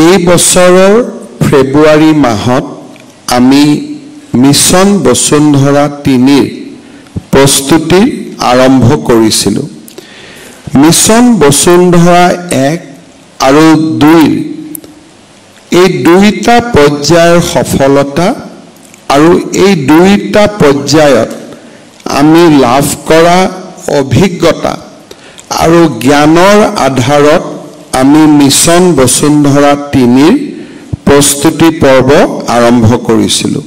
এই বছৰৰ ফেব্ৰুৱাৰী মাহত আমি মিছন বসুন্ধৰা 3 প্ৰস্তুতি আৰম্ভ কৰিছিলোঁ। মিছন বসুন্ধৰা 1 আৰু 2 এই দুইটা পৰ্যায়ৰ সফলতা আৰু এই দুইটা পৰ্যায়ত আমি লাভ কৰা অভিজ্ঞতা আৰু জ্ঞানৰ আধাৰত আমি মিছন বসুন্ধৰা 3 প্ৰস্তুতি পৰ্ব আৰম্ভ কৰিছিলোঁ।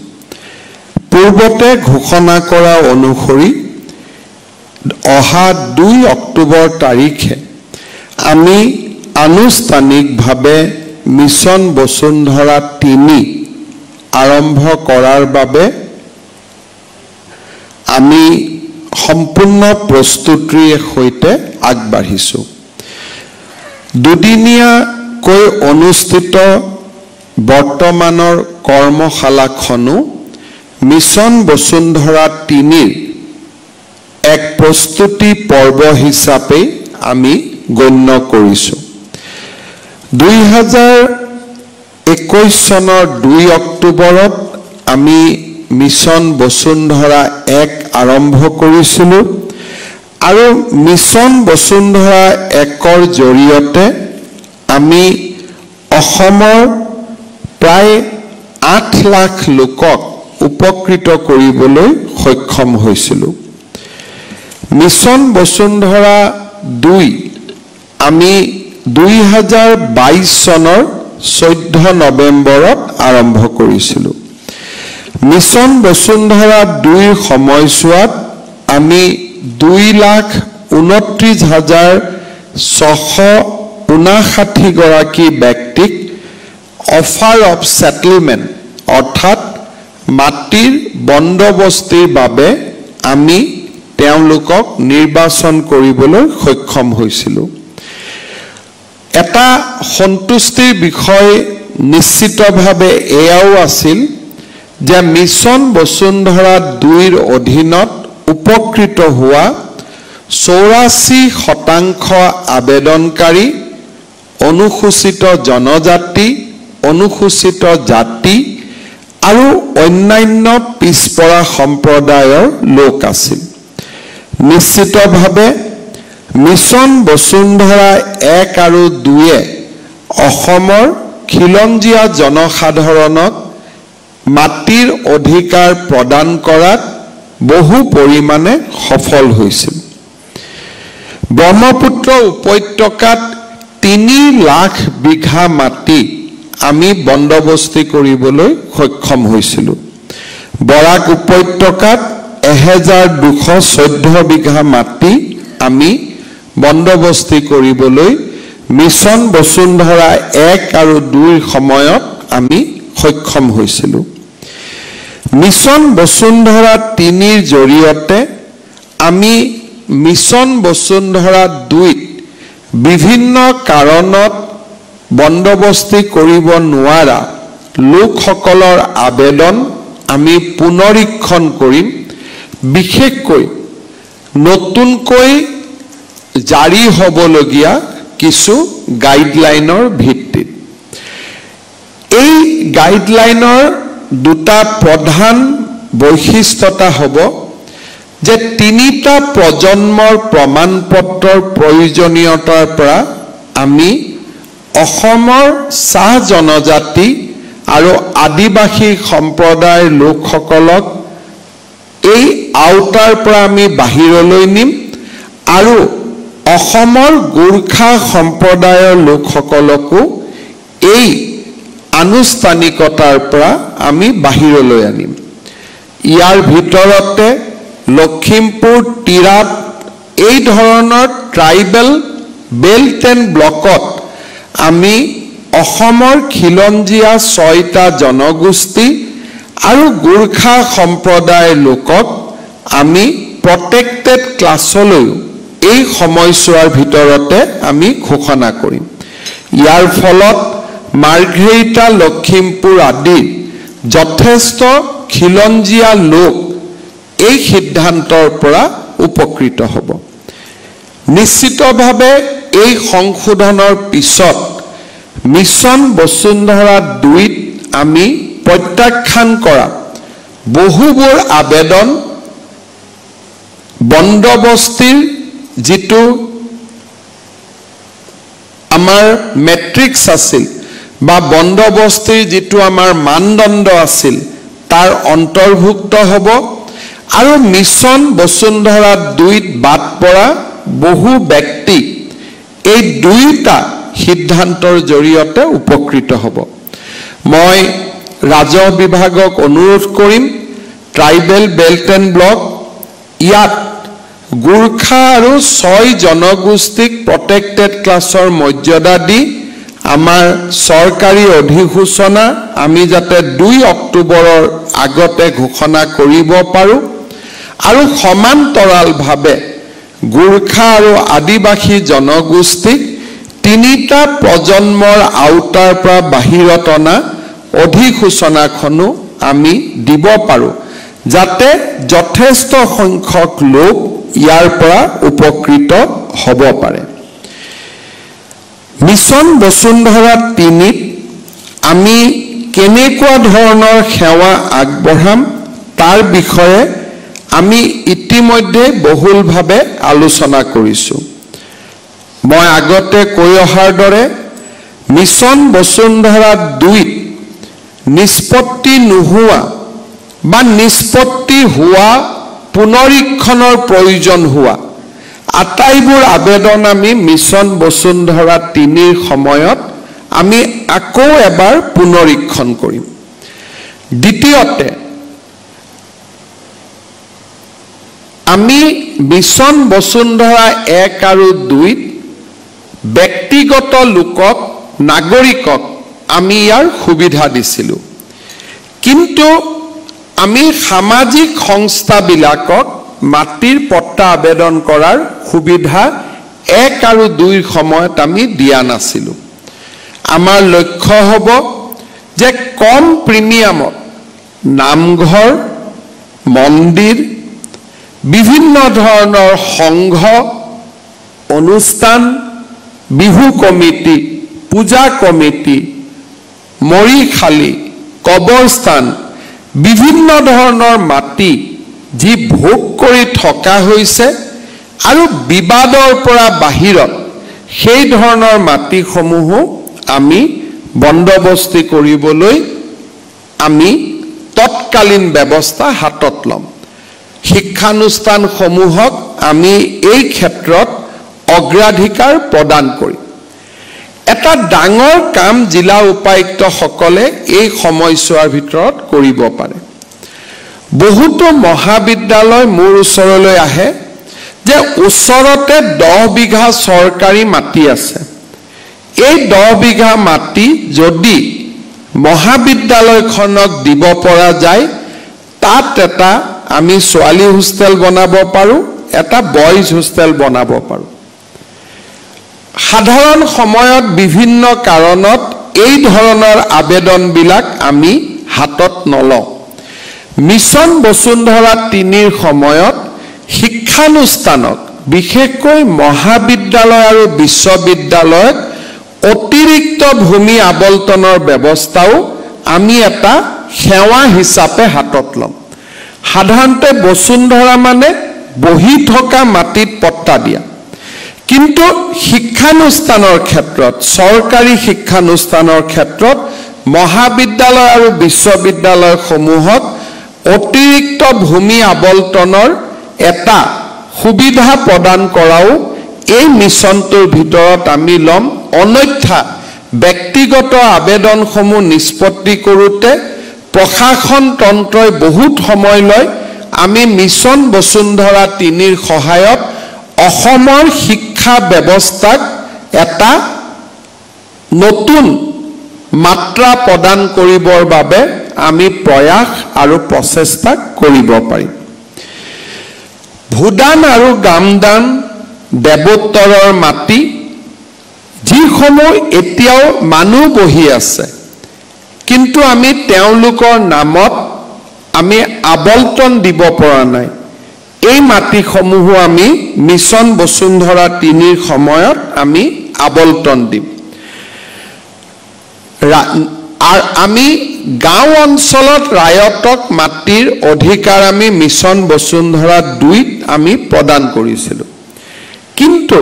পূৰ্বতে ঘোষণা কৰা অনুসৰি অহা 2 অক্টোবৰ তাৰিখে আমি আনুষ্ঠানিকভাৱে মিছন বসুন্ধৰা 3 আৰম্ভ কৰাৰ বাবে আমি সম্পূৰ্ণ প্ৰস্তুতিৰ সৈতে আগবাঢ়িছোঁ। দুদিনীয়াকৈ অনুষ্ঠিত বৰ্তমানৰ কৰ্মশালাখনো মিছন বসুন্ধৰা 3 এক প্ৰস্তুতি পৰ্ব হিচাপে আমি গণ্য কৰিছোঁ। 2021 চনৰ 2 অক্টোবৰত আমি মিছন বসুন্ধৰা 1 আৰম্ভ কৰিছিলোঁ আৰু মিছন বসুন্ধৰা 1ৰ জৰিয়তে আমি অসমৰ প্ৰায় 8 লাখ লোকক উপকৃত কৰিবলৈ সক্ষম হৈছিলোঁ। মিছন বসুন্ধৰা 2 আমি 2022 চনৰ 14 নৱেম্বৰত আৰম্ভ কৰিছিলোঁ। মিছন বসুন্ধৰা 2ৰ সময়ছোৱাত আমি 2,29,659 গৰাকী ব্যক্তিক অফাৰ অফ সেটেলমেন্ট অৰ্থাৎ মাটিৰ বন্দবস্তিৰ বাবে আমি তেওঁলোকক নিৰ্বাচন কৰিবলৈ সক্ষম হৈছিলোঁ। এটা সন্তুষ্টিৰ বিষয় নিশ্চিতভাৱে এয়াও আছিল যে মিছন বসুন্ধৰা 2ৰ অধীনত উপকৃত হোৱা 84% আবেদনকাৰী অনুসূচিত জনজাতি, অনুসূচিত জাতি আৰু অন্যান্য পিছপৰা সম্প্ৰদায়ৰ লোক আছিল। নিশ্চিতভাৱে মিছন বসুন্ধৰা 1 আৰু 2 অসমৰ খিলঞ্জীয়া জনসাধাৰণক মাটিৰ অধিকাৰ প্ৰদান কৰাত বহু পৰিমাণে সফল হৈছিল। ব্ৰহ্মপুত্ৰ উপত্যকাত 3 লাখ বিঘা মাটি আমি বন্দবস্তি কৰিবলৈ সক্ষম হৈছিলোঁ। বৰাক উপত্যকাত 1214 বিঘা মাটি আমি বন্দবস্তি কৰিবলৈ মিছন বসুন্ধৰা 1 আৰু 2ৰ সময়ত আমি সক্ষম হৈছিলোঁ। মিছন বসুন্ধৰা 3ৰ জৰিয়তে আমি মিছন বসুন্ধৰা 2ত বিভিন্ন কাৰণত বন্দবস্তি কৰিব নোৱাৰা লোকসকলৰ আবেদন আমি পুনৰীক্ষণ কৰিম, বিশেষকৈ নতুনকৈ জাৰি হ'বলগীয়া কিছু গাইডলাইনৰ ভিত্তিত। এই গাইডলাইনৰ দুটা প্ৰধান বৈশিষ্ট্যতা হ'ব যে 3টা প্ৰজন্মৰ প্ৰমাণপত্ৰৰ প্ৰয়োজনীয়তাৰ পৰা আমি অসমৰ চাহ জনজাতি আৰু আদিবাসী সম্প্ৰদায়ৰ লোকসকলক এই আওতাৰ পৰা আমি বাহিৰলৈ নিম আৰু অসমৰ গোৰ্খা সম্প্ৰদায়ৰ লোকসকলকো এই আনুষ্ঠানিকতাৰ পৰা আমি বাহিৰলৈ আনিম। ইয়াৰ ভিতৰতে লখিমপুৰ, তিৰাপ এই ধৰণৰ ট্ৰাইবেল বেল্ট এণ্ড ব্লকত আমি অসমৰ খিলঞ্জীয়া 6টা জনগোষ্ঠী আৰু গোৰ্খা সম্প্ৰদায়ৰ লোকক আমি প্ৰটেক্টেড ক্লাছলৈ এই সময়ছোৱাৰ ভিতৰতে আমি ঘোষণা কৰিম। ইয়াৰ ফলত মাৰ্ঘেৰিটা, লখিমপুৰ আদি যথেষ্ট খিলঞ্জীয়া লোক এই সিদ্ধান্তৰ পৰা উপকৃত হ'ব। নিশ্চিতভাৱে এই সংশোধনৰ পিছত মিছন বসুন্ধৰা 2ত আমি প্ৰত্যাখ্যান কৰা বহুবোৰ আবেদন বন্দবস্তিৰ যেটো আমাৰ মেট্ৰিক্স আছিল বা বন্দবস্তিৰ যেটো আমাৰ মানদণ্ড আছিল তাৰ অন্তৰ্ভুক্ত হ'ব আৰু মিছন বসুন্ধৰা 2ত বাদ পৰা বহু ব্যক্তি এই দুইটা সিদ্ধান্তৰ জৰিয়তে উপকৃত হ'ব মই ৰাজহ বিভাগক অনুৰোধ কৰিম ট্ৰাইবেল বেল্ট এণ্ড ব্লক ইয়াত গুৰখা আৰু 6 জনগোষ্ঠীক প্ৰটেক্টেড ক্লাছৰ মৰ্যাদা দি আমাৰ চৰকাৰী অধিসূচনা আমি যাতে 2 অক্টোবৰৰ আগতে ঘোষণা কৰিব পাৰো আৰু সমান্তৰালভাৱে গুৰখা আৰু আদিবাসী জনগোষ্ঠীক 3টা প্ৰজন্মৰ আওতাৰ পৰা বাহিৰত অনা অধিসূচনাখনো আমি দিব পাৰো যাতে যথেষ্ট সংখ্যক লোক ইয়াৰ পৰা উপকৃত হ'ব পাৰে মিছন বসুন্ধৰা 3ত আমি কেনেকুৱা ধৰণৰ সেৱা আগবঢ়াম তাৰ বিষয়ে আমি ইতিমধ্যে বহুলভাৱে আলোচনা কৰিছো মই আগতে কৈ অহাৰ দৰে মিছন বসুন্ধৰা 2ত নিষ্পত্তি নোহোৱা বা নিষ্পত্তি হোৱা পুনৰীক্ষণৰ প্ৰয়োজন হোৱা আটাইবোৰ আবেদন আমি মিছন বসুন্ধৰা 3ৰ সময়ত আমি আকৌ এবাৰ পুনৰীক্ষণ কৰিম দ্বিতীয়তে আমি মিছন বসুন্ধৰা 1 আৰু 2ত ব্যক্তিগত লোকক নাগৰিকক আমি ইয়াৰ সুবিধা দিছিলো কিন্তু আমি সামাজিক সংস্থাবিলাকক মাটিৰ পট্টা আবেদন কৰাৰ সুবিধা 1 আৰু 2ৰ সময়ত আমি দিয়া নাছিলো আমাৰ লক্ষ্য হ'ব যে কম প্ৰিমিয়ামত নামঘৰ মন্দিৰ বিভিন্ন ধৰণৰ সংঘ অনুষ্ঠান বিহু কমিটি পূজা কমিটি মৰিখালি কবৰস্থান বিভিন্ন ধৰণৰ মাটি যি ভোগ কৰি থকা হৈছে আৰু বিবাদৰ পৰা বাহিৰত সেই ধৰণৰ মাটিসমূহ আমি বন্দবস্তি কৰিবলৈ আমি তৎকালীন ব্যৱস্থা হাতত ল'ম শিক্ষানুষ্ঠানসমূহক আমি এই ক্ষেত্ৰত অগ্ৰাধিকাৰ প্ৰদান কৰিম এটা ডাঙৰ কাম জিলা উপায়ুক্ত সকলে এই সময়ছোৱাৰ ভিতৰত কৰিব পাৰে বহুতো মহাবিদ্যালয় মোৰ ওচৰলৈ আহে যে ওচৰতে 10 বিঘা চৰকাৰী মাটি আছে এই 10 বিঘা মাটি যদি মহাবিদ্যালয়খনক দিব পৰা যায় তাত এটা আমি ছোৱালী হোষ্টেল বনাব পাৰো এটা বয়জ হোষ্টেল বনাব পাৰো সাধাৰণ সময়ত বিভিন্ন কাৰণত এই ধৰণৰ আবেদনবিলাক আমি হাতত নলওঁ মিছন বসুন্ধৰা 3ৰ সময়ত শিক্ষানুষ্ঠানক বিশেষকৈ মহাবিদ্যালয় আৰু বিশ্ববিদ্যালয়ত অতিৰিক্ত ভূমি আবল্টনৰ ব্যৱস্থাও আমি এটা সেৱা হিচাপে হাতত ল'ম সাধাৰণতে বসুন্ধৰা মানে বহি থকা মাটিত পট্টা দিয়া কিন্তু শিক্ষানুষ্ঠানৰ ক্ষেত্ৰত চৰকাৰী শিক্ষানুষ্ঠানৰ ক্ষেত্ৰত মহাবিদ্যালয় আৰু বিশ্ববিদ্যালয়সমূহক অতিৰিক্ত ভূমি আবল্টনৰ এটা সুবিধা প্ৰদান কৰাও এই মিছনটোৰ ভিতৰত আমি ল'ম অন্যথা ব্যক্তিগত আবেদনসমূহ নিষ্পত্তি কৰোঁতে প্ৰশাসন তন্ত্ৰই বহুত সময় লয় আমি মিছন বসুন্ধৰা 3ৰ সহায়ত অসমৰ শিক্ষা ব্যৱস্থাক এটা নতুন মাত্ৰা প্ৰদান কৰিবৰ বাবে আমি প্ৰয়াস আৰু প্ৰচেষ্টা কৰিব পাৰিম ভূদান আৰু গামদান দেৱোত্তৰৰ মাটি যিসমূহ এতিয়াও মানুহ বহি আছে কিন্তু আমি তেওঁলোকৰ নামত আমি আবল্টন দিব পৰা নাই এই মাটিসমূহ আমি মিছন বসুন্ধৰা 3ৰ সময়ত আমি আবল্টন দিম আমি গাঁও অঞ্চলত ৰায়তক মাটিৰ অধিকাৰ আমি মিছন বসুন্ধৰা 2ত আমি প্ৰদান কৰিছিলোঁ কিন্তু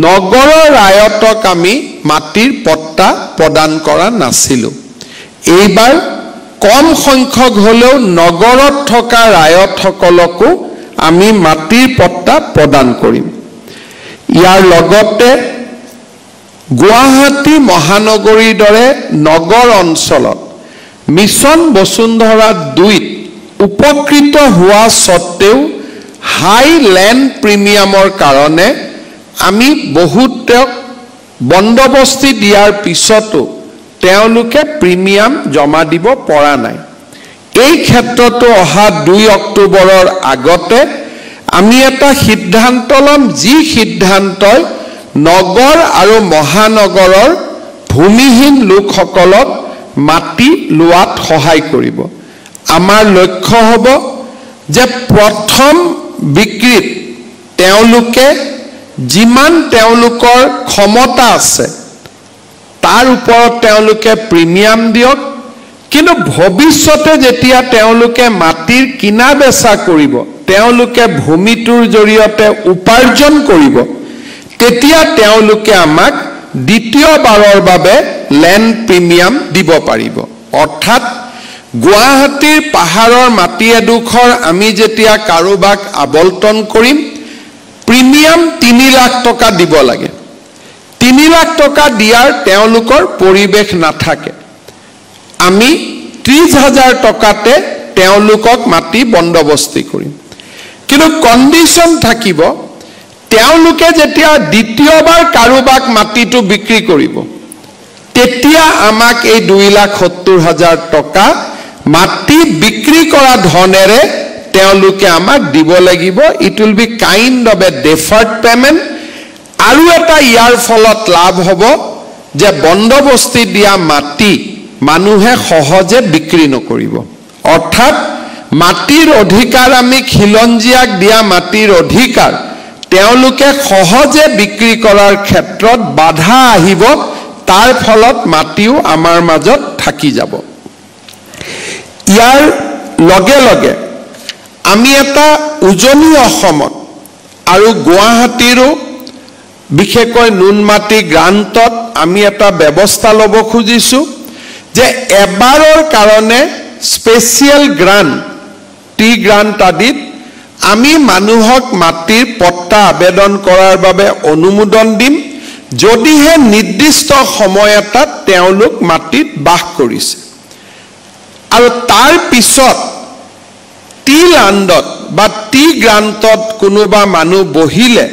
নগৰৰ ৰায়তক আমি মাটিৰ পট্টা প্ৰদান কৰা নাছিলোঁ এইবাৰ কম সংখ্যক হলেও নগৰত থকা ৰায়তসকলকো আমি মাটিৰ পট্টা প্ৰদান কৰিম ইয়াৰ লগতে গুৱাহাটী মহানগৰীৰ দৰে নগৰ অঞ্চলত মিছন বসুন্ধৰা 2ত উপকৃত হোৱা সত্ত্বেও হাই ল্যান্ড প্ৰিমিয়ামৰ কাৰণে আমি বহুতক বন্দবস্তি দিয়াৰ পিছতো তেওঁলোকে প্ৰিমিয়াম জমা দিব পৰা নাই এই ক্ষেত্ৰতো অহা 2 অক্টোবৰৰ আগতে আমি এটা সিদ্ধান্ত লম যি সিদ্ধান্তই নগৰ আৰু মহানগৰৰ ভূমিহীন লোকসকলক মাটি লোৱাত সহায় কৰিব আমাৰ লক্ষ্য হ'ব যে প্ৰথম বিক্ৰীত তেওঁলোকে যিমান তেওঁলোকৰ ক্ষমতা আছে তাৰ ওপৰত তেওঁলোকে প্ৰিমিয়াম দিয়ক কিন্তু ভৱিষ্যতে যেতিয়া তেওঁলোকে মাটিৰ কিনা বেচা কৰিব তেওঁলোকে ভূমিটোৰ জৰিয়তে উপাৰ্জন কৰিব তেতিয়া তেওঁলোকে আমাক দ্বিতীয়বাৰৰ বাবে ল্যান্ড প্ৰিমিয়াম দিব পাৰিব অৰ্থাৎ গুৱাহাটীৰ পাহাৰৰ মাটি এডোখৰ আমি যেতিয়া কাৰোবাক আবলটন কৰিম প্ৰিমিয়াম 3 লাখ টকা দিব লাগে 3 লাখ টকা দিয়াৰ তেওঁলোকৰ পৰিবেশ নাথাকে আমি 30,000 টকাতে তেওঁলোকক মাটি বন্দবস্তি কৰিম কিন্তু কন্ডিশন থাকিব তেওঁলোকে যেতিয়া দ্বিতীয়বাৰ কাৰোবাক মাটিটো বিক্ৰী কৰিব তেতিয়া আমাক এই 2,70,000 টকা মাটি বিক্ৰী কৰা ধনেৰে তেওঁলোকে আমাক দিব লাগিব it will be kind of a deferred payment আৰু এটা ইয়াৰ ফলত লাভ হ'ব যে বন্দবস্তি দিয়া মাটি মানুহে সহজে বিক্ৰী নকৰিব অৰ্থাৎ মাটিৰ অধিকাৰ আমি খিলঞ্জিয়াক দিয়া মাটিৰ অধিকাৰ তেওঁলোকে সহজে বিক্ৰী কৰাৰ ক্ষেত্ৰত বাধা আহিব তাৰ ফলত মাটিও আমাৰ মাজত থাকি যাব ইয়াৰ লগে লগে আমি এটা উজনি অসমত আৰু গুৱাহাটীৰো বিশেষকৈ নুনমাটি গ্ৰান্তত আমি এটা ব্যৱস্থা ল'ব খুজিছো যে এবাৰৰ কাৰণে স্পেশাল গ্ৰান্ট টি গ্ৰান্ট আদিত আমি মানুহক মাটিৰ পট্টা আবেদন কৰাৰ বাবে অনুমোদন দিম যদিহে নিৰ্দিষ্ট সময় এটাত তেওঁলোক মাটিত বাস কৰিছে আৰু তাৰ পিছত টি ল্যান্ডত বা টি গ্ৰান্তত কোনোবা মানুহ বহিলে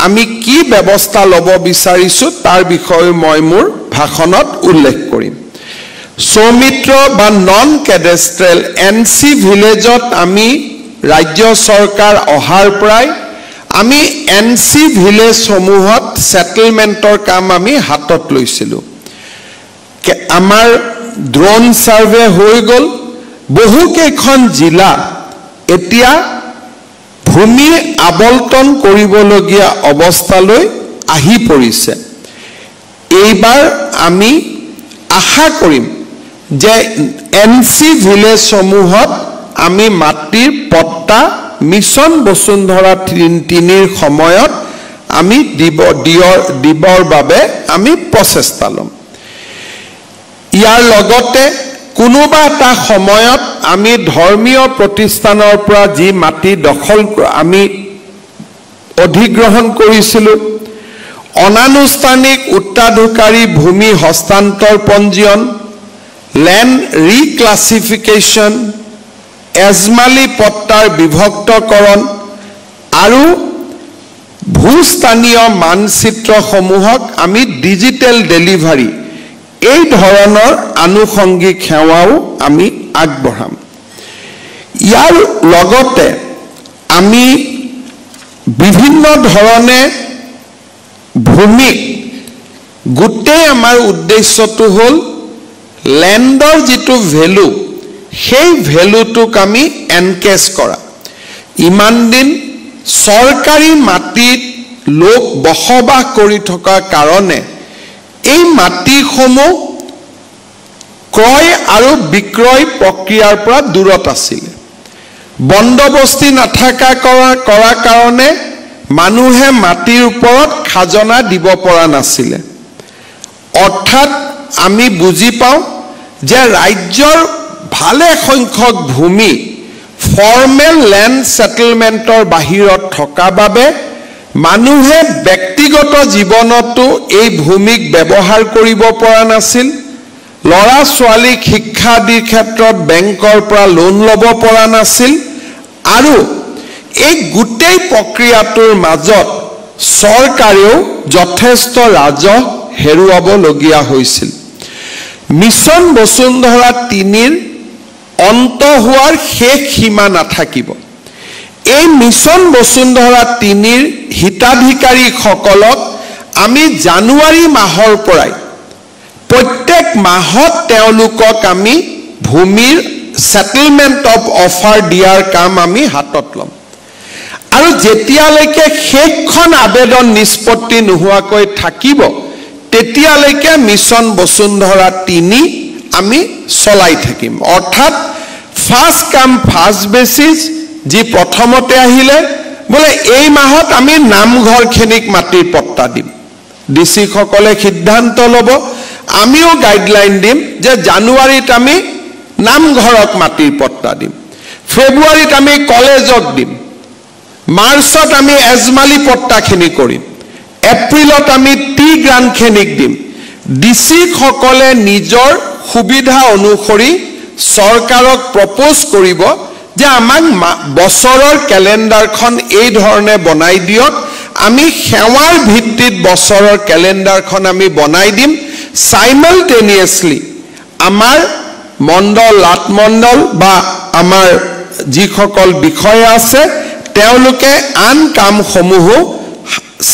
আমি কি ব্যৱস্থা ল'ব বিচাৰিছো তাৰ বিষয়ে মই মোৰ ভাষণত উল্লেখ কৰিম সৌমিত্ৰ বা নন কেডেষ্ট্ৰেল এনসি ভিলেজত আমি ৰাজ্য চৰকাৰ অহাৰ পৰাই আমি এনসি ভিলেজ সমূহত সেটেলমেন্টৰ কাম আমি হাতত লৈছিলো আমাৰ ড্ৰোন সাৰ্ভে হৈ গল বহু কেইখন জিলা এতিয়া ভূমি আবলটন কৰিবলগীয়া অৱস্থালৈ আহি পৰিছে এইবাৰ আমি আশা কৰিম যে এনসি ভিলেজ সমূহত আমি মাটিৰ পট্টা মিছন বসুন্ধৰা 3ৰ সময়ত আমি দিবৰ বাবে আমি প্ৰচেষ্টা লম ইয়াৰ লগতে কোনোবা এটা সময়ত আমি ধৰ্মীয় প্ৰতিষ্ঠানৰ পৰা যি মাটি দখল আমি অধিগ্ৰহণ কৰিছিলো অনানুষ্ঠানিক উত্তৰাধিকাৰী ভূমি হস্তান্তৰ পঞ্জীয়ন ল্যান্ড ৰিক্লাসিফিকেশন এজমালি পট্টাৰ বিভক্তকৰণ আৰু ভূস্থানীয় মানচিত্ৰ সমূহক আমি ডিজিটেল ডেলিভাৰী এই ধৰণৰ আনুষংগিক সেৱাও আমি আগবঢ়াম ইয়াৰ লগতে আমি বিভিন্ন ধৰণে ভূমি গোটেই আমাৰ উদ্দেশ্যটো হ'ল ল্যান্ডৰ যেটো ভ্যালু সেই ভ্যালুটোক আমি এনকেজ কৰা ইমান দিন সৰকাৰী মাটিত লোক বসবাস কৰি থকা কাৰণে এই মাটিসমূহ ক্ৰয় আৰু বিক্ৰয় প্ৰক্ৰিয়াৰ পৰা দূৰত আছিল বন্দবস্তি নাথাকা কৰা কাৰণে মানুহে মাটিৰ ওপৰত খাজনা দিব পৰা নাছিল অৰ্থাৎ আমি বুজি পাওঁ যে ৰাজ্যৰ ভালে সংখ্যক ভূমি ফৰ্মেল ল্যান্ড সেটেলমেন্টৰ বাহিৰত থকা বাবে মানুহে ব্যক্তিগত জীৱনতো এই ভূমিক ব্যৱহাৰ কৰিব পৰা নাছিল লৰা ছোৱালী শিক্ষা দিৰ ক্ষেত্ৰত বেংকৰ পৰা লোন ল'ব পৰা নাছিল আৰু এই গোটেই প্ৰক্ৰিয়াটোৰ মাজত চৰকাৰেও যথেষ্ট ৰাজহ হেৰুৱাব লগীয়া হৈছিল মিছন বসুন্ধৰা 3ৰ অন্ত হোৱাৰ শেষ সীমা নাথাকিব এই মিছন বসুন্ধৰা 3ৰ হিতাধিকাৰীসকলক আমি জানুৱাৰী মাহৰ পৰাই প্ৰত্যেক মাহত তেওঁলোকক আমি ভূমিৰ সেটেলমেন্ট অফ অফাৰ দিয়াৰ কাম আমি হাতত লম আৰু যেতিয়ালৈকে শেষখন আবেদন নিষ্পত্তি নোহোৱাকৈ থাকিব তেতিয়ালৈকে মিছন বসুন্ধৰা 3 আমি চলাই থাকিম অৰ্থাৎ ফাৰ্স্ট কাম ফাৰ্স্ট বেচিছ যি প্ৰথমতে আহিলে বলে এই মাহত আমি নামঘৰখিনিক মাটিৰ পট্টা দিম ডিসি সকলে সিদ্ধান্ত ল'ব আমিও গাইডলাইন দিম যে জানুৱাৰীত আমি নামঘৰক মাটিৰ পট্টা দিম ফেব্ৰুৱাৰীত আমি কলেজক দিম মাৰ্চত আমি এজমালি পট্টাখিনি কৰিম এপ্ৰিলত আমি টি গ্ৰান্টখিনিক দিম ডিসি সকলে নিজৰ সুবিধা অনুসৰি চৰকাৰক প্ৰপ'জ কৰিব যে আমাক বছৰৰ ক্যালেন্ডাৰখন এই ধৰণে বনাই দিয়ক আমি সেৱাৰ ভিত্তিত বছৰৰ ক্যালেন্ডাৰখন আমি বনাই দিম সাইমালটেনিয়াসলি আমাৰ মণ্ডল লাটমণ্ডল বা আমাৰ যিসকল বিষয় আছে তেওঁলোকে আন কামসমূহ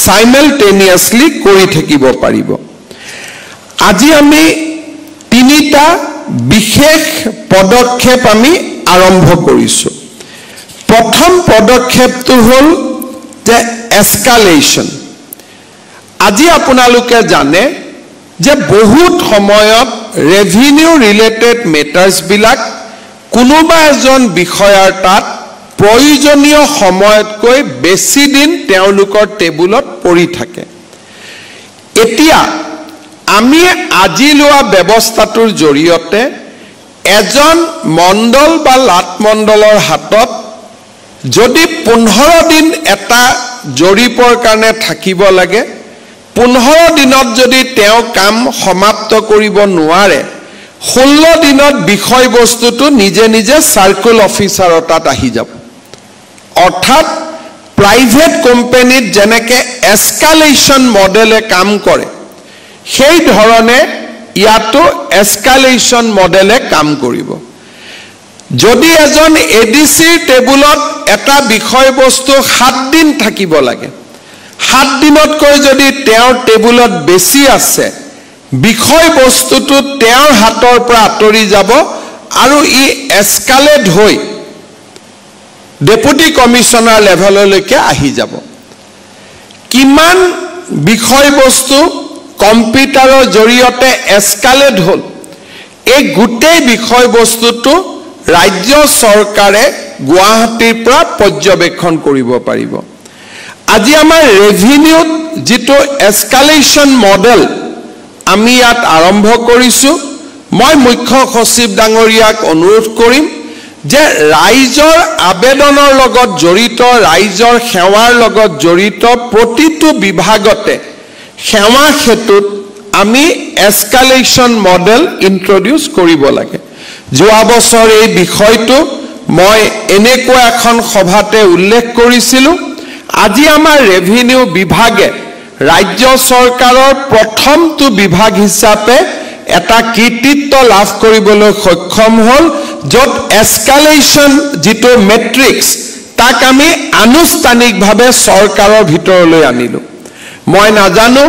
সাইমালটেনিয়াসলি কৰি থাকিব পাৰিব আজি আমি তিনিটা বিশেষ পদক্ষেপ আমি আৰম্ভ কৰিছো প্ৰথম পদক্ষেপটো হ'ল যে এস্কালেশন আজি আপোনালোকে জানে যে বহুত সময়ত ৰেভিনিউ ৰিলেটেড মেটাৰ্স বিলাক কোনোবা এজন বিষয়াৰ তাত প্ৰয়োজনীয় সময়তকৈ বেছি দিন তেওঁলোকৰ টেবুলত পৰি থাকে এতিয়া আমি আজি লোৱা ব্যৱস্থাটোৰ জৰিয়তে এজন মণ্ডল বা লাটমণ্ডলৰ হাতত যদি 15 দিন এটা জৰিপৰ কাৰণে থাকিব লাগে 15 দিনত যদি তেওঁ কাম সমাপ্ত কৰিব নোৱাৰে 16 দিনত বিষয়বস্তুটো নিজে নিজে সাৰ্কুল অফিচাৰৰ তাত আহি যাব অৰ্থাৎ প্ৰাইভেট কোম্পানীত যেনেকে এস্কালেশন মডেলে কাম কৰে সেই ধৰণে ইয়াতো এস্কালেশন মডেলে কাম কৰিব যদি এজন এডিসিৰ টেবুলত এটা বিষয়বস্তু 7 দিন থাকিব লাগে 7 দিনতকৈ যদি তেওঁৰ টেবুলত বেছি আছে বিষয়বস্তুটো তেওঁৰ হাতৰ পৰা আঁতৰি যাব আৰু ই এস্কালেট হৈ ডেপুটি কমিশনাৰ লেভেললৈকে আহি যাব কিমান বিষয়বস্তু কম্পিউটাৰৰ জৰিয়তে এস্কালেট হল এই গোটেই বিষয়বস্তুটো ৰাজ্য চৰকাৰে গুৱাহাটীৰ পৰা পৰ্যবেক্ষণ কৰিব পাৰিব আজি আমাৰ ৰেভিনিউত যেটো এস্কালেশন মডেল আমি ইয়াত আৰম্ভ কৰিছো মই মুখ্য সচিব ডাঙৰীয়াক অনুৰোধ কৰিম যে ৰাইজৰ আবেদনৰ লগত জড়িত ৰাইজৰ সেৱাৰ লগত জড়িত প্ৰতিটো বিভাগতে সেৱা হেতুত আমি এস্কালেশন মডেল ইন্ট্ৰোডিউস কৰিব লাগে যোৱা বছৰ এই বিষয়টো মই এনেকুৱা এখন সভাতে উল্লেখ কৰিছিলো আজি আমাৰ ৰেভিনিউ বিভাগে ৰাজ্য চৰকাৰৰ প্ৰথমটো বিভাগ হিচাপে এটা কৃতিত্ব লাভ কৰিবলৈ সক্ষম হল যত এস্কালেশন যেটো মেট্ৰিক্স তাক আমি আনুষ্ঠানিকভাৱে চৰকাৰৰ ভিতৰলৈ আনিলো মই নাজানো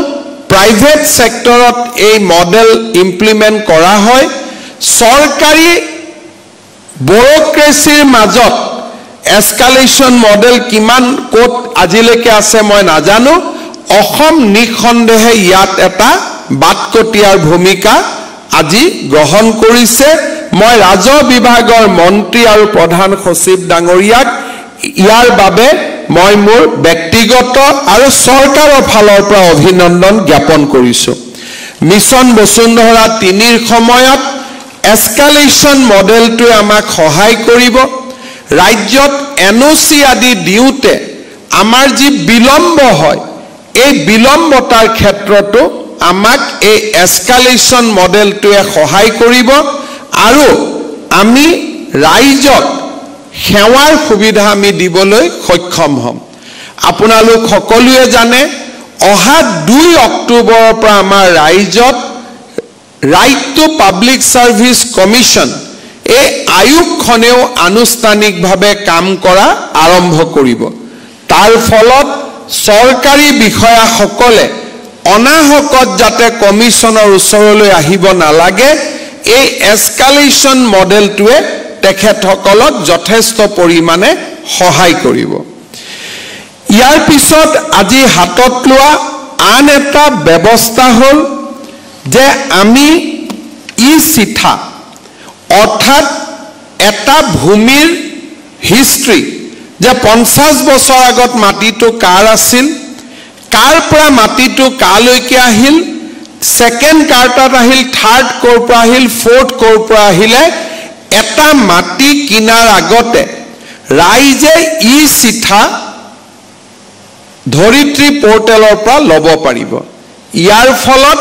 প্ৰাইভেট সেক্টৰত এই মডেল ইমপ্লিমেন্ট কৰা হয় চৰকাৰী ব্যুৰক্ৰেচিৰ মাজত এস্কালেশন মডেল কিমান কোট আজিলৈকে আছে মই নাজানো অসম নিখণ্ডেহে ইয়াত এটা বাটকটিয়াৰ ভূমিকা আজি গ্ৰহণ কৰিছে মই ৰাজহ বিভাগৰ মন্ত্ৰী আৰু প্ৰধান সচিব ডাঙৰীয়াক ইয়াৰ বাবে মই মোৰ ব্যক্তিগত আৰু চৰকাৰৰ ফালৰ পৰা অভিনন্দন জ্ঞাপন কৰিছো মিছন বসুন্ধৰা 3 ৰ সময়ত এস্কেলেশন মডেলটোৱে আমাক সহায় কৰিব ৰাজ্যত এনঅচি আদি দিওতে আমাৰ যি বিলম্ব হয় এই বিলম্বতাৰ ক্ষেত্ৰতো আমাক এই এস্কেলেশন মডেলটোৱে সহায় কৰিব আৰু আমি ৰাইজক সেৱাৰ সুবিধা আমি দিবলৈ সক্ষম হ'ম আপোনালোক সকলোৱে জানে অহা 2 অক্টোবৰৰ পৰা আমাৰ ৰাইজত right to public service commission এই আয়োগখনেও আনুষ্ঠানিকভাৱে কাম কৰা আৰম্ভ কৰিব তাৰ ফলত চৰকাৰী বিষয়াসকলে অনাহকত যাতে কমিশনৰ ওচৰলৈ আহিব নালাগে এই এস্কেলেশন মডেলটোৱে তেখেতসকলক যথেষ্ট পৰিমাণে সহায় কৰিব ইয়াৰ পিছত আজি হাতত লোৱা আন এটা ব্যৱস্থা হ'ল যে আমি ই-চিঠা অৰ্থাৎ এটা ভূমিৰ হিষ্ট্ৰী যে 50 বছৰ আগত মাটিটো কাৰ আছিল কাৰ পৰা মাটিটো কালৈকে আহিল সেকেন্ড কাৰ্টাত আহিল থাৰ্ড কোৰ পৰা আহিল ফোৰ্থ কোৰ পৰা আহিলে এটা মাটি কিনাৰ আগতে ৰাইজে ই-চিঠা ধৰিত্ৰী পোৰ্টেলৰ পৰা ল'ব পাৰিব ইয়াৰ ফলত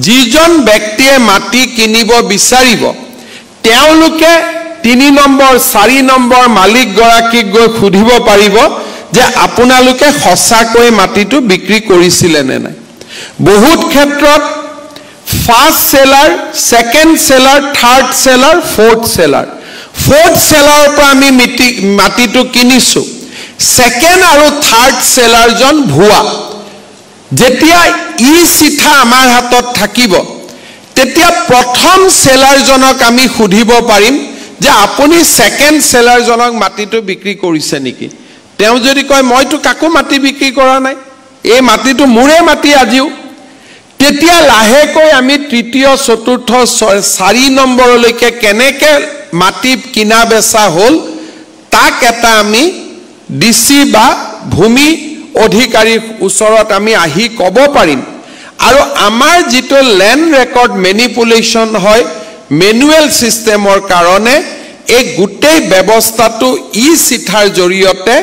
যিজন ব্যক্তিয়ে মাটি কিনিব বিচাৰিব তেওঁলোকে 3 নম্বৰ 4 নম্বৰ মালিক গৰাকীক গৈ খুধিব পাৰিব যে আপোনালোকে সঁচাকৈ মাটিটো বিক্ৰী কৰিছিলে নে নাই বহুত ক্ষেত্ৰত ফাৰ্স্ট সেলাৰ সেকেন্ড সেলাৰ থাৰ্ড সেলাৰ ফোৰ্থ সেলাৰৰ পৰা আমি মাটিটো কিনিছো সেকেন্ড আৰু থাৰ্ড সেলাৰজন ভুৱা যেতিয়া ই-চিঠা আমাৰ হাতত থাকিব তেতিয়া প্ৰথম সেলাৰজনক আমি খুধিব পাৰিম যে আপুনি সেকেন্ড সেলাৰজনক মাটিটো বিক্ৰী কৰিছে নেকি তেওঁ যদি কয় মইতো কাকো মাটি বিক্ৰী কৰা নাই এই মাটিটো মোৰে মাটি আজিও তেতিয়া লাহেকৈ আমি তৃতীয় চতুৰ্থ 4 নম্বৰলৈকে কেনেকে মাটি কিনা বেচা হ'ল তাক এটা আমি ডিসি বা ভূমি অধিকাৰীৰ ওচৰত আমি আহি ক'ব পাৰিম আৰু আমাৰ যিটো ল্যান্ড ৰেকৰ্ড ম্যানিপুলেশন হয় ম্যানুৱেল সিস্টেমৰ কাৰণে এই গোটেই ব্যৱস্থাটো ই-চিঠাৰ জৰিয়তে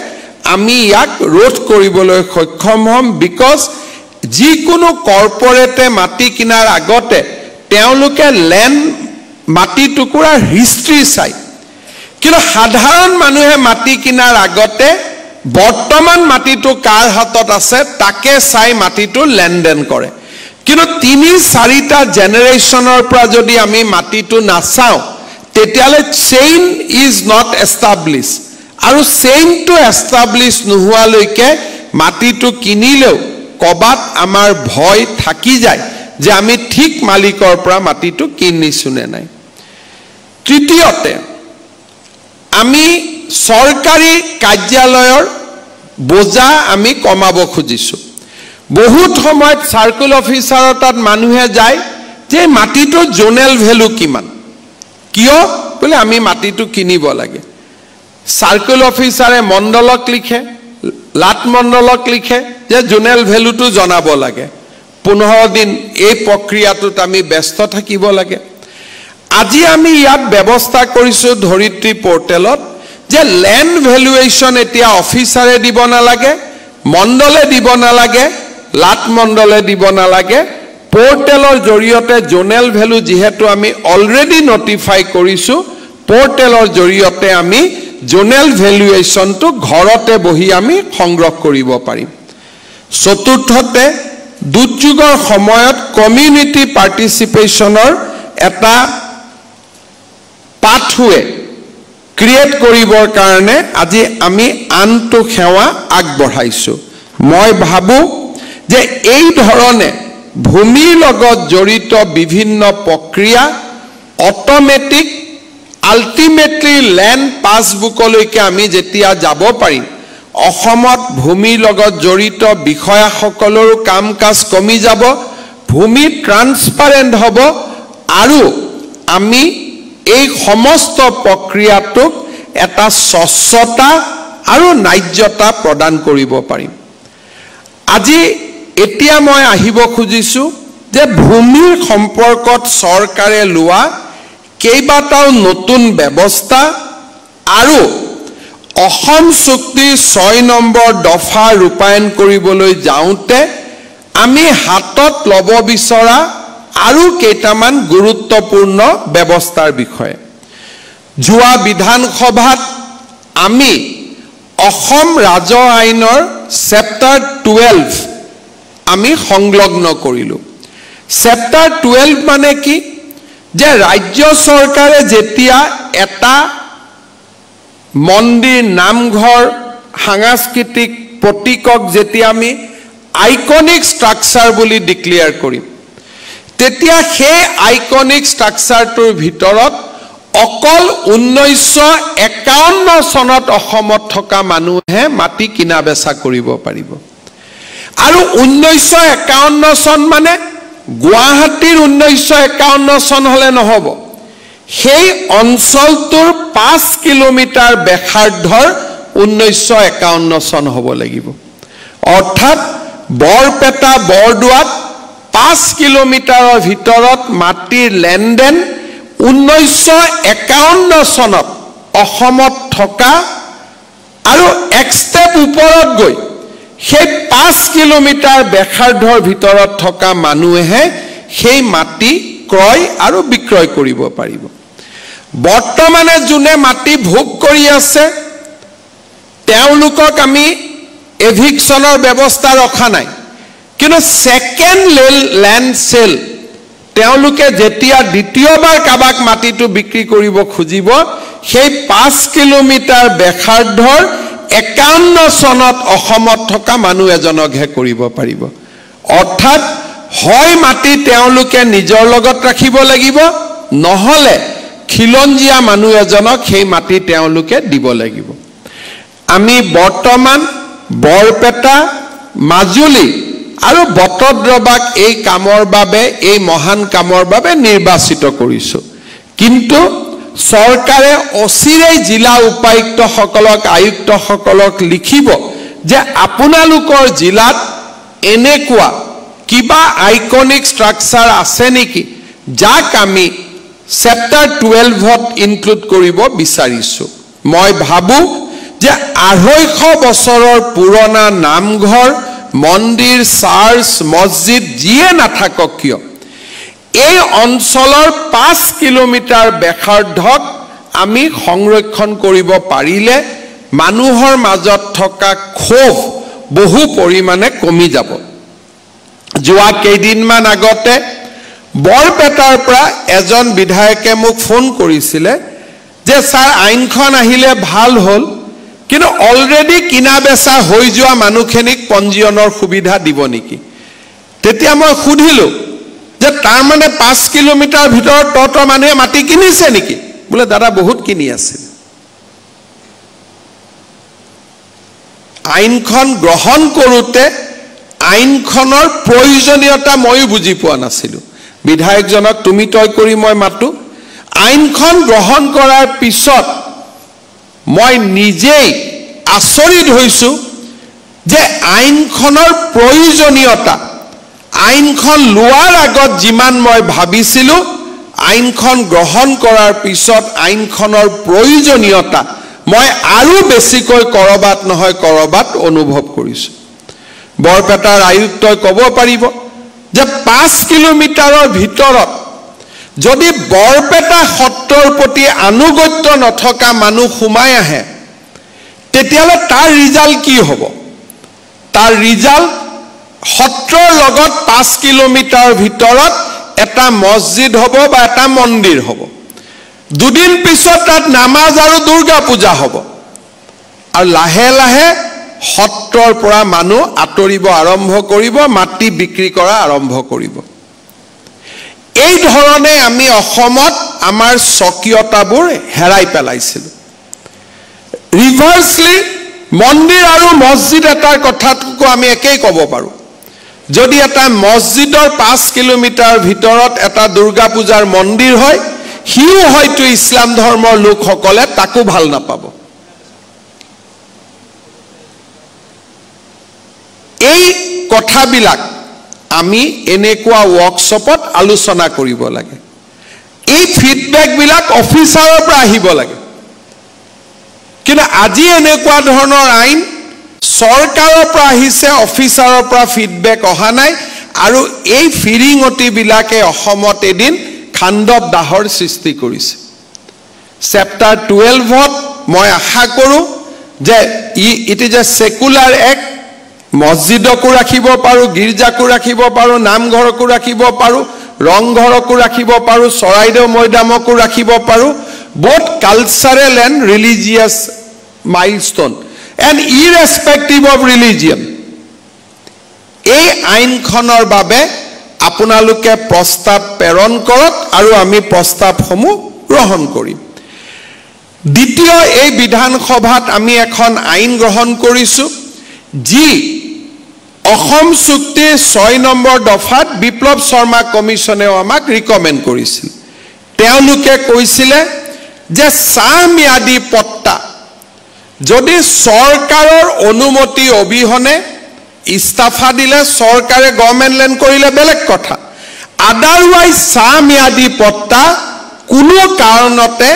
আমি ইয়াক ৰোধ কৰিবলৈ সক্ষম হ'ম বিকজ যিকোনো কৰ্পোৰেটে মাটি কিনাৰ আগতে তেওঁলোকে ল্যান্ড মাটি টুকুৰাৰ হিষ্ট্ৰী চাই কিন্তু সাধাৰণ মানুহে মাটি কিনাৰ আগতে বৰ্তমান মাটিটো কাৰ হাতত আছে তাকে চাই মাটিটো লেনদেন কৰে কিন্তু 3-4টা জেনাৰেশনৰ পৰা যদি আমি মাটিটো নাচাও তেতিয়ালে চেইন ইজ নট এস্টাবলিশ আৰু চেইনটো এস্টাবলিশ নোহোৱালৈকে মাটিটো কিনিলেও কবাত আমাৰ ভয় থাকি যায় যে আমি ঠিক মালিকৰ পৰা মাটিটো কিনিছো নে নাই তৃতীয়তে আমি সৰকাৰী কাৰ্যালয়ৰ বোজা আমি কমাব খুজিছো বহুত সময়ত সাৰ্কেল অফিচাৰৰ তাত মানুহে যায় যে মাটিটো জোনেল ভ্যালু কিমান কিয় বলে আমি মাটিটো কিনিব লাগে সাৰ্কেল অফিচাৰে মণ্ডলক লিখে লাট মণ্ডলক লিখে যে জোনেল ভ্যালুটো জনাব লাগে 15 দিন এই প্ৰক্ৰিয়াটোত আমি ব্যস্ত থাকিব লাগে আজি আমি ইয়াত ব্যৱস্থা কৰিছো ধৰিত্ৰী পোৰ্টেলত যে ল্যান্ড ভ্যালুয়েশন এতিয়া অফিচাৰে দিব নালাগে মণ্ডলে দিব নালাগে লাট মণ্ডলে দিব নালাগে পোৰ্টেলৰ জৰিয়তে জোনেল ভ্যালু যেহেতু আমি অলৰেডি নটিফাই কৰিছো পোৰ্টেলৰ জৰিয়তে আমি জোনেল ভ্যালুয়েশনটো ঘৰতে বহি আমি সংগ্ৰহ কৰিব পাৰিম চতুৰ্থতে দুৰ্যোগৰ সময়ত কমিউনিটি পাৰ্টিসিপেশনৰ এটা পাথৱে ক্ৰিয়েট কৰিবৰ কাৰণে আজি আমি আনটো সেৱা আগবঢ়াইছো মই ভাবো যে এই ধৰণে ভূমিৰ লগত জড়িত বিভিন্ন প্ৰক্ৰিয়া অটোমেটিক আল্টিমেটলি ল্যান্ড পাসবুকলৈকে আমি যেতিয়া যাব পাৰিম অসমত ভূমিৰ লগত জড়িত বিষয়াসকলৰ কাম কাজ কমি যাব ভূমি ট্ৰান্সপাৰেন্ট হ'ব আৰু আমি এই সমস্ত প্ৰক্ৰিয়াটোক এটা স্বচ্ছতা আৰু ন্যায্যতা প্ৰদান কৰিব পাৰিম আজি এতিয়া মই আহিব খুজিছো যে ভূমিৰ সম্পৰ্কত চৰকাৰে লোৱা কেইবাটাও নতুন ব্যৱস্থা আৰু অসম চুক্তি 6 নম্বৰ দফা ৰূপায়ণ কৰিবলৈ যাওঁতে আমি হাতত ল'ব বিচৰা আৰু কেইটামান গুৰুত্বপূৰ্ণ ব্যৱস্থাৰ বিষয়ে যোৱা বিধানসভাত আমি অসম ৰাজহ আইনৰ চেপ্টাৰ 12 আমি সংলগ্ন কৰিলো চেপ্টাৰ 12 মানে কি যে ৰাজ্য চৰকাৰে যেতিয়া এটা মন্দিৰ নামঘৰ সাংস্কৃতিক প্ৰতীকক যেতিয়া আমি আইকনিক ষ্ট্ৰাকচাৰ বুলি ডিক্লেয়াৰ কৰিম তেতিয়া সেই আইকনিক ষ্ট্ৰাকচাৰটোৰ ভিতৰত অকল 1951 চনত অসমত থকা মানুহে মাটি কিনা বেচা কৰিব পাৰিব আৰু 1951 চন মানে গুৱাহাটীৰ 1951 চন হলে নহব সেই অঞ্চলটোৰ 5 কিলোমিটাৰ বেখাৰ্ধৰ 1951 চন হ'ব লাগিব অৰ্থাৎ বৰপেটা বৰদুৱাত 5 কিলোমিটাৰৰ ভিতৰত মাটিৰ লেনদেন 1951 চনত অসমত থকা আৰু এক ষ্টেপ ওপৰত গৈ সেই 5 কিলোমিটাৰ বেখাৰ্ধৰ ভিতৰত থকা মানুহে সেই মাটি ক্ৰয় আৰু বিক্ৰয় কৰিব পাৰিব বৰ্তমানে যোনে মাটি ভোগ কৰি আছে তেওঁলোকক আমি এভিকশনৰ ব্যৱস্থা ৰখা নাই কিন্তু সেকেন্ড ল্যান্ড সেল তেওঁলোকে যেতিয়া দ্বিতীয়বাৰ কাবাক মাটিটো বিক্ৰী কৰিব খুজিব সেই 5 কিলোমিটাৰ বেখাৰ্ধৰ 51 চনত অসমত থকা মানুহ এজনকহে কৰিব পাৰিব অৰ্থাৎ হয় মাটি তেওঁলোকে নিজৰ লগত ৰাখিব লাগিব নহলে খিলঞ্জিয়া মানুহ এজনক সেই মাটি তেওঁলোকে দিব লাগিব আমি বৰ্তমান বৰপেটা মাজুলী আৰু বটদ্ৰবাক এই কামৰ বাবে এই মহান কামৰ বাবে নিৰ্বাচিত কৰিছো কিন্তু চৰকাৰে অচিৰেই জিলা উপায়ুক্ত সকলক আয়ুক্ত সকলক লিখিব যে আপোনালোকৰ জিলাত এনেকুৱা কিবা আইকনিক ষ্ট্ৰাকচাৰ আছে নেকি যাক আমি চেপ্টাৰ 12ত ইনক্লুড কৰিব বিচাৰিছো মই ভাবো যে 250 বছৰৰ পুৰণা নামঘৰ মন্দিৰ চাৰ্চ মছজিদ যিয়ে নাথাকক কিয় এই অঞ্চলৰ 5 কিলোমিটাৰ বেখাৰ্ধক আমি সংৰক্ষণ কৰিব পাৰিলে মানুহৰ মাজত থকা ক্ষোভ বহু পৰিমাণে কমি যাব যোৱা কেইদিনমান আগতে বৰপেটাৰ পৰা এজন বিধায়কে মোক ফোন কৰিছিল যে স্যাৰ আইনখন আহিলে ভাল হ'ল কিন্তু অলৰেডি কিনা বেচা হৈ যোৱা মানুহখিনিক পঞ্জীয়নৰ সুবিধা দিব নেকি তেতিয়া মই সুধিলো যে তাৰ মানে 5 কিলোমিটাৰ ভিতৰত তত মানুহে মাটি কিনিছে নেকি বোলে দাদা বহুত কিনি আছে আইনখন গ্ৰহণ কৰোতে আইনখনৰ প্ৰয়োজনীয়তা মই বুজি পোৱা নাছিলো বিধায়কজনক তুমি তই কৰি মই মাতো আইনখন গ্ৰহণ কৰাৰ পিছত মই নিজেই আচৰিত হৈছো যে আইনখনৰ প্ৰয়োজনীয়তা আইনখন লোৱাৰ আগত যিমান মই ভাবিছিলো আইনখন গ্ৰহণ কৰাৰ পিছত আইনখনৰ প্ৰয়োজনীয়তা মই আৰু বেছিকৈ কৰবাত নহয় কৰবাত অনুভৱ কৰিছো বৰপেটাৰ আয়ুক্তই ক'ব পাৰিব যে 5 কিলোমিটাৰৰ ভিতৰত যদি বৰপেটা সত্ৰৰ প্ৰতি আনুগত্য নথকা মানুহ সোমাই আহে তেতিয়ালে তাৰ ৰিজাল্ট কি হ'ব তাৰ ৰিজাল্ট সত্ৰৰ লগত 5 কিলোমিটাৰ ভিতৰত এটা মছজিদ হ'ব বা এটা মন্দিৰ হ'ব দুদিন পিছত তাত নামাজ আৰু দুৰ্গা পূজা হ'ব আৰু লাহে লাহে সত্ৰৰ পৰা মানুহ আঁতৰিব আৰম্ভ কৰিব মাটি বিক্ৰী কৰা আৰম্ভ কৰিব এই ধৰণে আমি অসমত আমাৰ স্বকীয়তাবোৰ হেৰাই পেলাইছিল ৰিভাৰ্সলি মন্দিৰ আৰু মছজিদ এটাৰ কথাটো আমি একেই ক'ব পাৰো যদি এটা মছজিদৰ 5 কিলোমিটাৰ ভিতৰত এটা দুৰ্গা পূজাৰ মন্দিৰ হয় হিও হয়তো ইছলাম ধৰ্মৰ লোকসকলে তাকো ভাল নাপাব এই কথাবিলাক আমি এনেকুৱা ওয়াৰ্কশ্বপত আলোচনা কৰিব লাগে এই ফিডব্যাক বিলাক অফিচাৰৰ পৰা আহিব লাগে কিন্তু আজি এনেকুৱা ধৰণৰ আইন সৰকাৰৰ পৰা আহিছে অফিচাৰৰ পৰা ফিডব্যাক অহা নাই আৰু এই ফিৰিঙতি বিলাকে অসমত এদিন খাণ্ডৱ দাহৰ সৃষ্টি কৰিছে চেপ্টাৰ 12ত মই আশা কৰো যে it is a secular act মছজিদকো ৰাখিব পাৰো গিৰ্জাকো ৰাখিব পাৰো নামঘৰকো ৰাখিব পাৰো ৰংঘৰকো ৰাখিব পাৰো চৰাইদেউ মৈদামকো ৰাখিব পাৰো both cultural and religious milestone and irrespective of religion এই আইনখনৰ বাবে আপোনালোকে প্ৰস্তাৱ প্ৰেৰণ কৰক আৰু আমি প্ৰস্তাৱসমূহ গ্ৰহণ কৰিম দ্বিতীয় এই বিধানসভাত আমি এখন আইন গ্ৰহণ কৰিছো যি অসম চুক্তিৰ 6 নম্বৰ দফাত বিপ্লৱ শৰ্মা কমিছনেও আমাক ৰিকমেন্ড কৰিছিল তেওঁলোকে কৈছিলে যে সাম্যাদি পট্টা যদি সৰকাৰৰ অনুমতি অবিহনে ইস্তাফা দিলে সৰকাৰে গভৰ্নমেন্ট লেণ্ড কৰিলে বেলেগ কথা আদাৰৱাইজ সাম্যাদি পট্টা কোনো কাৰণতে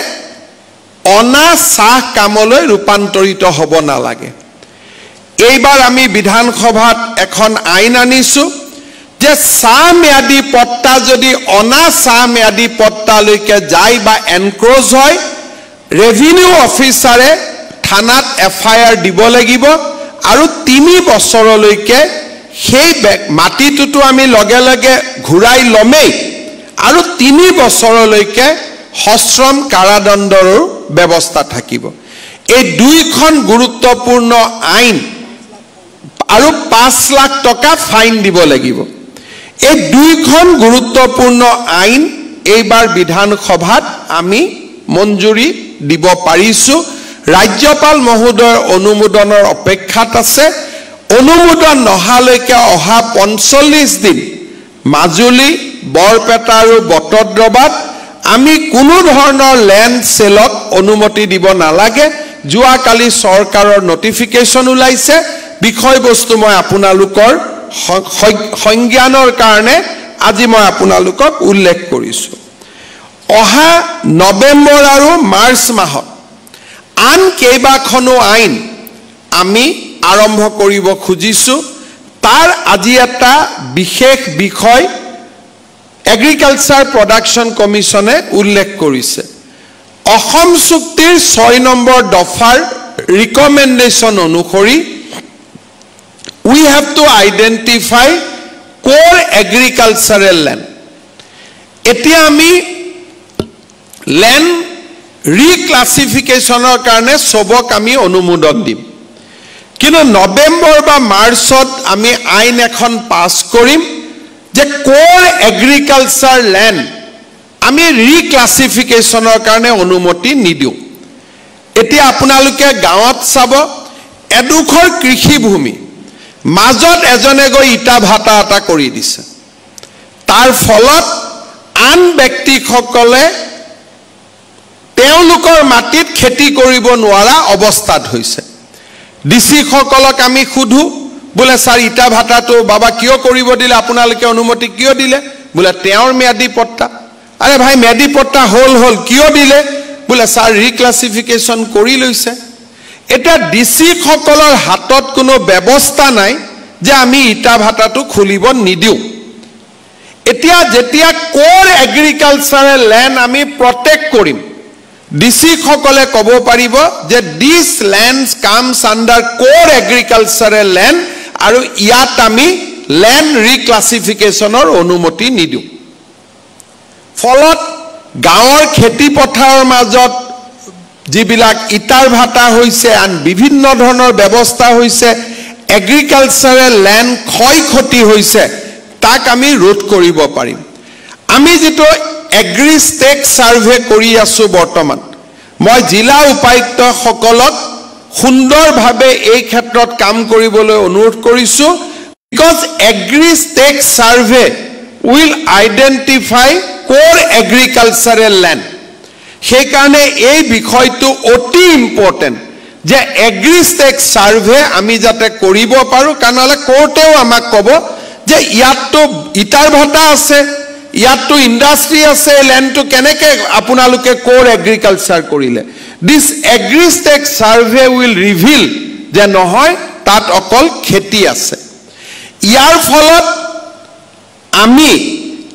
অনা সাহ কামলৈ ৰূপান্তৰিত হ'ব নালাগে এইবাৰ আমি বিধানসভাত এখন আইন আনিছো যে সাম্যাদি পট্টা যদি অনা সাম্যাদি পট্টালৈকে যায় বা এনক্ৰোচ হয় ৰেভিনিউ অফিচাৰে থানাত এফআইআৰ দিব লাগিব আৰু 3 বছৰলৈকে সেই মাটিটোতো আমি লগে লগে ঘূৰাই লমেই আৰু 3 বছৰলৈকে সশ্ৰম কাৰাদণ্ডৰ ব্যৱস্থা থাকিব এই দুইখন গুৰুত্বপূৰ্ণ আইন আৰু 5 লাখ টকা ফাইন দিব লাগিব এই দুইখন গুৰুত্বপূৰ্ণ আইন এইবাৰ বিধানসভাত আমি মঞ্জুৰি দিব পাৰিছো ৰাজ্যপাল মহোদয়ৰ অনুমোদনৰ অপেক্ষাত আছে অনুমোদন নহালৈকে অহা 45 দিন মাজুলী বৰপেটা আৰু বটদ্ৰৱাত আমি কোনো ধৰণৰ ল্যান্ড সেলত অনুমতি দিব নালাগে যোৱা কালি সৰকাৰৰ নটিফিকেশন ওলাইছে বিষয়বস্তু মই আপোনালোকৰ সংজ্ঞানৰ কাৰণে আজি মই আপোনালোকক উল্লেখ কৰিছো অহা নৱেম্বৰ আৰু মাৰ্চ মাহত আন কেইবাখনো আইন আমি আৰম্ভ কৰিব খুজিছো তাৰ আজি এটা বিশেষ বিষয় এগ্ৰিকালচাৰ প্ৰডাকশন কমিছনে উল্লেখ কৰিছে অসম চুক্তিৰ 6 নম্বৰ দফাৰ ৰিকমেন্ডেশন অনুসৰি we have to identify core agricultural land etia ami land reclassification or karone sobok ami onumodon dim kino november ba marchot ami ain ekhon pass korim je core agriculture land ami reclassification or karone onumoti nidiu etia apunaluke gaawat sabo edukhor krishi bhumi মাজত এজনে গৈ ইটা ভাটা এটা কৰি দিছে তাৰ ফলত আন ব্যক্তিসকলে তেওঁলোকৰ মাটিত খেতি কৰিব নোৱাৰা অৱস্থাত হৈছে ডিসি সকলক আমি খুধু বলে স্যাৰ ইটা ভাটাটো বাবা কিয় কৰিব দিলে আপোনালোকে অনুমতি কিয় দিলে বলে তেওঁৰ মেয়াদি পট্টা আৰে ভাই মেয়াদি পট্টা হল কিয় দিলে বলে স্যাৰ ৰিক্লাসিফিকেশন কৰি লৈছে এটা ডিসি সকলৰ হাতত কোনো ব্যৱস্থা নাই যে আমি ইটা ভাটাটো খুলিব নিদিও এতিয়া যেতিয়া কোৰ এগ্ৰিকালচাৰেল ল্যান্ড আমি প্ৰটেক্ট কৰিম ডিসি সকলে ক'ব পাৰিব যে দিস ল্যান্ডস কামস আন্ডাৰ কোৰ এগ্ৰিকালচাৰেল ল্যান্ড আৰু ইয়াত আমি ল্যান্ড ৰিক্লাসিফিকেশনৰ অনুমতি নিদিও ফলত গাঁৱৰ খেতি পথাৰৰ মাজত যিবিলাক ইটাৰ ভাটা হৈছে আন বিভিন্ন ধৰণৰ ব্যৱস্থা হৈছে এগ্ৰিকালচাৰেল ল্যান্ড ক্ষয় ক্ষতি হৈছে তাক আমি ৰোধ কৰিব পাৰিম আমি যেটো এগ্ৰি ষ্টেক সাৰ্ভে কৰি আছো বৰ্তমান মই জিলা উপায়ুক্ত সকলক সুন্দৰভাৱে এই ক্ষেত্ৰত কাম কৰিবলৈ অনুৰোধ কৰিছো Because agri-stake survey will identify core agricultural land. সেইকাৰণে এই বিষয়টো অতি ইম্পৰ্টেণ্ট যে agri-stake survey আমি যাতে কৰিব পাৰো কাৰণ হলে কোৰ্টেও আমাক ক'ব যে ইয়াতটো ইটাৰ ভাটা আছে ইয়াতটো ইন্ডাষ্ট্ৰি আছে ল্যান্ডটো কেনেকে আপোনালোকে কোৰ এগ্ৰিকালচাৰ কৰিলে this agri-stake survey will reveal যে নহয় তাত অকল খেতি আছে ইয়াৰ ফলত আমি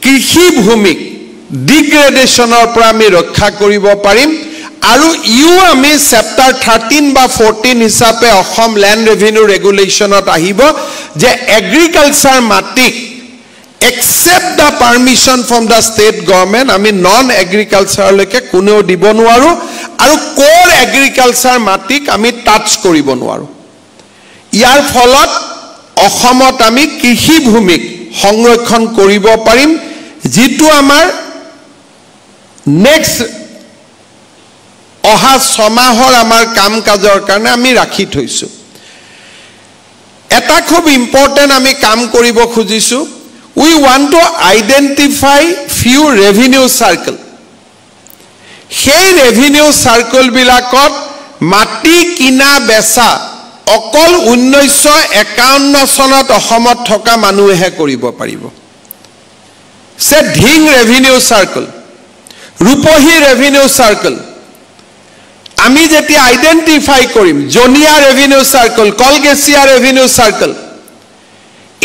কৃষি ভূমিক ডিগ্ৰেডেশনৰ পৰা আমি ৰক্ষা কৰিব পাৰিম আৰু ইউ আমি চেপ্টাৰ 13 বা 14 হিচাপে অসম ল্যান্ড ৰেভিনিউ ৰেগুলেশনত আহিব যে এগ্ৰিকালচাৰ মাটিক except the permission from the state government আমি non agriculture লৈকে কোনেও দিব নোৱাৰো আৰু core agriculture মাটিক আমি টাচ কৰিব নোৱাৰো ইয়াৰ ফলত অসমত আমি কৃষি ভূমিক সংৰক্ষণ কৰিব পাৰিম যেটো আমাৰ নেক্সট অহা সমাহৰ আমাৰ কাম কাজৰ কাৰণে আমি ৰাখি থৈছো এটা খুব ইম্পৰ্টেন্ট আমি কাম কৰিব খুজিছো we want to identify few revenue circle সেই revenue circle বিলাকত মাটি কিনা বেচা অকল 1951 চনত অসমত থকা মানুহে কৰিব পাৰিব সে ঢিং revenue circle ৰূপহী revenue circle আমি যেতি আইডেন্টিফাই কৰিম জনিয়া revenue circle কলগেছিয়া revenue circle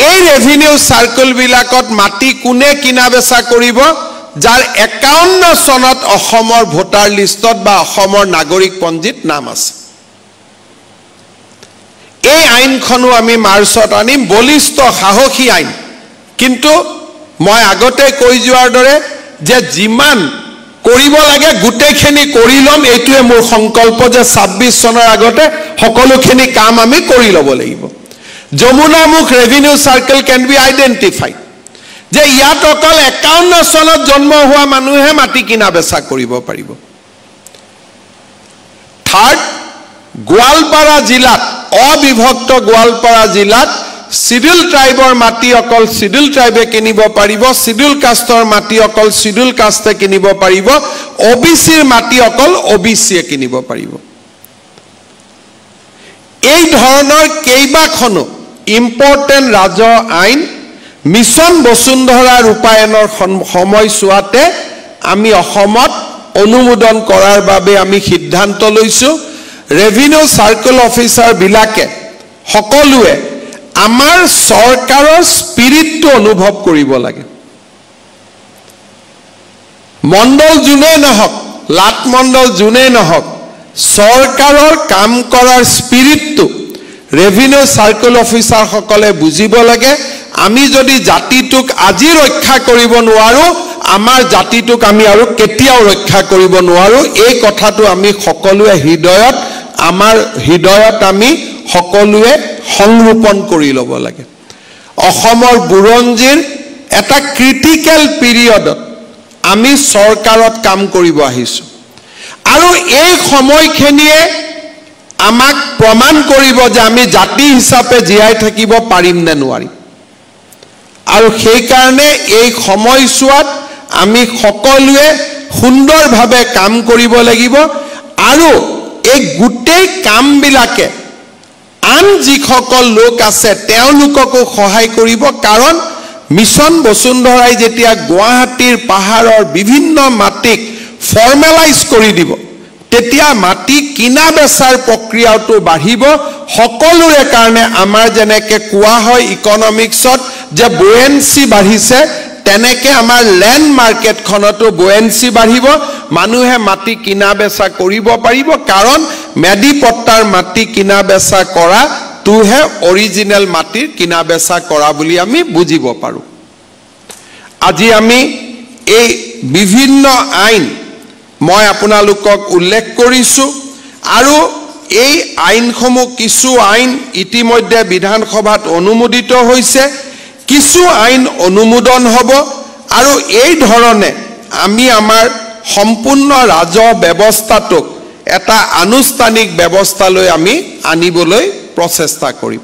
এই revenue circle বিলাকত মাটি কোনে কিনা বেচা কৰিব যাৰ 51 চনত অসমৰ ভোটাৰ লিষ্টত বা অসমৰ নাগৰিক পঞ্জীত নাম আছে এই আইনখনো আমি মাৰ্চত আনিম বলিষ্ঠ সাহসী আইন কিন্তু মই আগতে কৈ যোৱাৰ দৰে যে জিমান কৰিব লাগে গুটেখিনি কৰি লম এইটোৱে মোৰ সংকল্প যে 26 চনৰ আগতে সকলোখিনি কাম আমি কৰি লব লাগিব Jamunamukh revenue circle can be identified যে ইয়াত অকল 51 চনত জন্ম হোৱা মানুহে মাটি কিনা বেচা কৰিব পাৰিব থাৰ্ড গোৱালপাৰা জিলাত অবিভক্ত গোৱালপাৰা জিলাত শিডিউল ট্ৰাইবৰ মাটি অকল শিডিউল ট্ৰাইবে কিনিব পাৰিব শিডিউল কাষ্টৰ মাটি অকল শিডিউল কাষ্টে কিনিব পাৰিব ওবিসিৰ মাটি অকল ওবিসিয়ে কিনিব পাৰিব এই ধৰণৰ কেইবাখনো ইম্পৰ্টেন্ট ৰাজ আইন মিছন বসুন্ধৰা ৰূপায়নৰ সময়ছোৱাতে আমি অসমত অনুমোদন কৰাৰ বাবে আমি সিদ্ধান্ত লৈছো ৰেভিনিউ সাৰ্কেল অফিচাৰ বিলাকে সকলোৱে আমাৰ সৰকাৰৰ স্পিৰিটটো অনুভৱ কৰিব লাগে মণ্ডল জুনে নহক লাট মণ্ডল জুনে নহক সৰকাৰৰ কাম কৰাৰ স্পিৰিটটো ৰেভিনিউ সাৰ্কেল অফিচাৰ সকলে বুজিব লাগে আমি যদি জাতিটোক আজি ৰক্ষা কৰিব নোৱাৰো আমাৰ জাতিটোক আমি আৰু কেতিয়াও ৰক্ষা কৰিব নোৱাৰো এই কথাটো আমি সকলোৱে হৃদয়ত আমাৰ হৃদয়ত আমি সকলোৱে সংৰোপণ কৰি ল'ব লাগে অসমৰ বুৰঞ্জীৰ এটা ক্ৰিটিক্যাল পিৰিয়ডত আমি সৰকাৰত কাম কৰিব আহিছো আৰু এই সময়খিনিয়ে আমাক প্ৰমাণ কৰিব যে আমি জাতি হিচাপে জীয়াই থাকিব পাৰিম নে নোৱাৰিম আৰু সেই কাৰণে এই সময়ছোৱাত আমি সকলোৱে সুন্দৰভাৱে কাম কৰিব লাগিব আৰু এই গুটেই কামবিলাকে আন যিসকল লোক আছে তেওঁলোককো সহায় কৰিব কাৰণ মিছন বসুন্ধৰাই যেতিয়া গুৱাহাটীৰ পাহাৰৰ বিভিন্ন মাটিক ফৰ্মেলাইজ কৰি দিব তেতিয়া মাটি কিনা বেচাৰ প্ৰক্ৰিয়াটো বাঢ়িব সকলোৰে কাৰণে আমাৰ যেনেকে কোৱা হয় ইকনমিক্সত যে বুয়েন্সি বাঢ়িছে তেনেকে আমাৰ ল্যান্ড মাৰ্কেটখনতো বুয়েন্সি বাঢ়িব মানুহে মাটি কিনা বেচা কৰিব পাৰিব কাৰণ মেডিপট্টাৰ মাটি কিনা বেচা কৰা তুহে অৰিজিনাল মাটিৰ কিনা বেচা কৰা বুলি আমি বুজিব পাৰো আজি আমি এই বিভিন্ন আইন মই আপোনালোকক উল্লেখ কৰিছো আৰু এই আইনসমূহ কিছু আইন ইতিমধ্যে বিধানসভাত অনুমোদিত হৈছে কিছু আইন অনুমোদন হ'ব আৰু এই ধৰণে আমি আমাৰ সম্পূৰ্ণ ৰাজহ ব্যৱস্থাটোক এটা আনুষ্ঠানিক ব্যৱস্থালৈ আমি আনিবলৈ প্ৰচেষ্টা কৰিম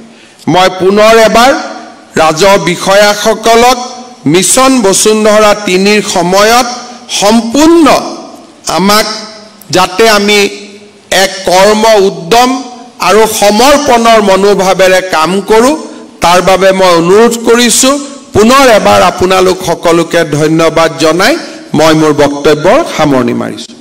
মই পুনৰ এবাৰ ৰাজ বিষয়াসকলক মিছন বসুন্ধৰা 3 সময়ত সম্পূৰ্ণ আমাক যাতে আমি এক কৰ্ম উদ্যম আৰু সমৰ্পণৰ মনোভাৱেৰে কাম কৰোঁ তাৰ বাবে মই অনুৰোধ কৰিছোঁ পুনৰ এবাৰ আপোনালোক সকলোকে ধন্যবাদ জনাই মই মোৰ বক্তব্যৰ সামৰণি মাৰিছোঁ